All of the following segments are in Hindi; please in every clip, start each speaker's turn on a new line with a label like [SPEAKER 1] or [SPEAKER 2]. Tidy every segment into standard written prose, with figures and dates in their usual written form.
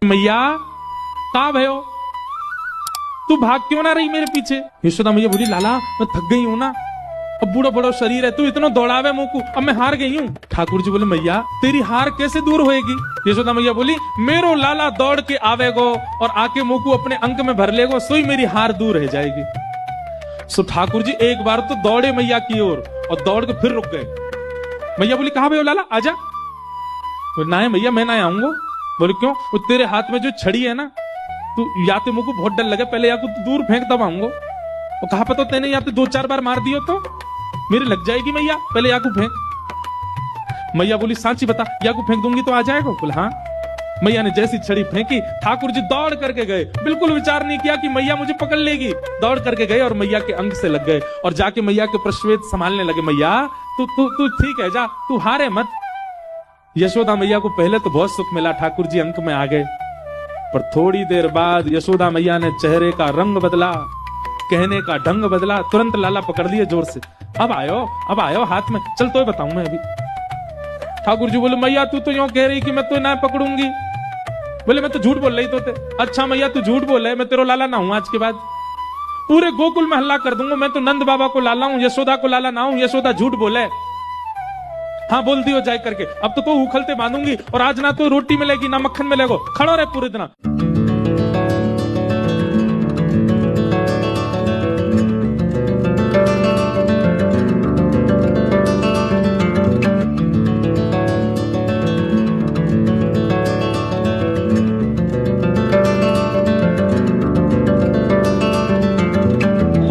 [SPEAKER 1] मैया कहा भयो, तू भाग क्यों ना रही मेरे पीछे। यशोदा मैया बोली लाला मैं थक गई हूं ना, अब बूढ़ा बड़ा शरीर है, तू इतना दौड़ावे मुझको, अब मैं हार गई हूँ। ठाकुर जी बोले मैया तेरी हार कैसे दूर होएगी। यशोदा मैया बोली मेरो लाला दौड़ के आवेगो और आके मुझको अपने अंक में भर लेगो, सोई मेरी हार दूर रह जाएगी। सो ठाकुर जी एक बार तो दौड़े मैया की ओर और दौड़ के फिर रुक गए। मैया बोली कहा भयो लाला आजा। बोले ना है मैया मैं ना आऊंगा। बोले क्यों। वो तेरे हाथ में जो छड़ी है ना, तू या तो मुझको बहुत डर लगे, पहले या को तू दूर फेंक तब आऊंगा। और कहा पता तेने या तो 2-4 बार मार दियो तो मेरे लग जाएगी मैया, पहले या को फेंक। मैया बोली सांची बता, या को फेंक दूंगी तो आ जाएगा। बोले हाँ। मैया ने जैसी छड़ी फेंकी, ठाकुर जी दौड़ करके गए, बिल्कुल विचार नहीं किया कि मैया मुझे पकड़ लेगी। दौड़ करके गए और मैया के अंग से लग गए और जाके मैया के प्रश्वेत संभालने लगे। मैया तू तू तू ठीक है, जा तू हारे मत। यशोदा मैया को पहले तो बहुत सुख मिला, ठाकुर जी अंक में आ गए, पर थोड़ी देर बाद यशोदा मैया ने चेहरे का रंग बदला, कहने का ढंग बदला, तुरंत लाला पकड़ लिए जोर से। अब आयो हाथ में, चल तो बताऊं मैं अभी। ठाकुर जी बोले मैया तू तो यूं कह रही कि मैं तो ना पकड़ूंगी। बोले मैं तो झूठ बोल रही तो थे। अच्छा मैया तू झूठ बोल रहे, मैं तेरा लाला ना हूं, आज के बाद पूरे गोकुल में हल्ला कर दूंगा, मैं तो नंद बाबा को लाला हूं, यशोदा को लाला ना हूं। यशोदा झूठ बोले। हाँ बोल दियो जाए करके, अब तो उखलते बांधूंगी और आज ना तो रोटी मिलेगी ना मक्खन मिलेगा, खड़ो रहे पूरे दिन।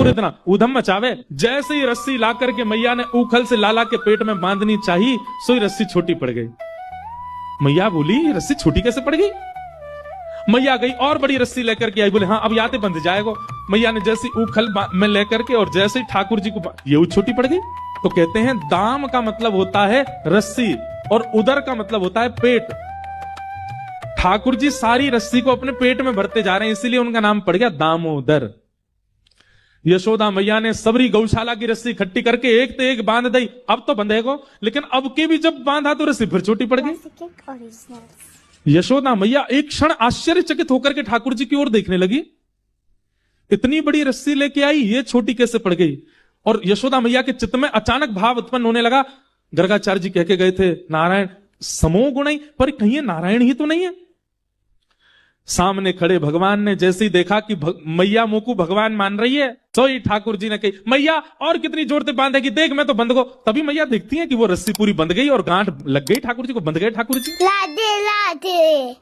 [SPEAKER 1] इतना उधम मचावे। जैसे ही रस्सी ला करके मैया ने उखल से लाला के पेट में बांधनी चाहिए, सोई रस्सी छोटी पड़ गई। मैया बोली रस्सी छोटी कैसे पड़ गई। मैया गई और बड़ी रस्सी लेकर के आई। बोले हाँ अब याते बंध जाएगा। मैया ने जैसी उखल में लेकर के और जैसे ही ठाकुर जी को ये छोटी पड़ गई। तो कहते हैं दाम का मतलब होता है रस्सी और उदर का मतलब होता है पेट। ठाकुर जी सारी रस्सी को अपने पेट में भरते जा रहे हैं, इसीलिए उनका नाम पड़ गया दामोदर। यशोदा मैया ने सबरी गौशाला की रस्सी इकट्ठी करके एक तो एक बांध दी। अब तो बंधेगो, लेकिन अब के भी जब बांधा तो रस्सी फिर छोटी पड़ गई। यशोदा मैया एक क्षण आश्चर्यचकित होकर के ठाकुर जी की ओर देखने लगी। इतनी बड़ी रस्सी लेके आई, ये छोटी कैसे पड़ गई। और यशोदा मैया के चित्त में अचानक भाव उत्पन्न होने लगा। गर्गाचार्य जी कह के गए थे नारायण समो गुण, पर कहीं नारायण ही तो नहीं है। सामने खड़े भगवान ने जैसे ही देखा कि मैया मुंह को भगवान मान रही है, तो ही ठाकुर जी ने कही मैया और कितनी जोर से बांधेगी, देख मैं तो बंध गो। तभी मैया देखती है कि वो रस्सी पूरी बंध गई और गांठ लग गई ठाकुर जी को, बंध गए ठाकुर जी।
[SPEAKER 2] राधे राधे।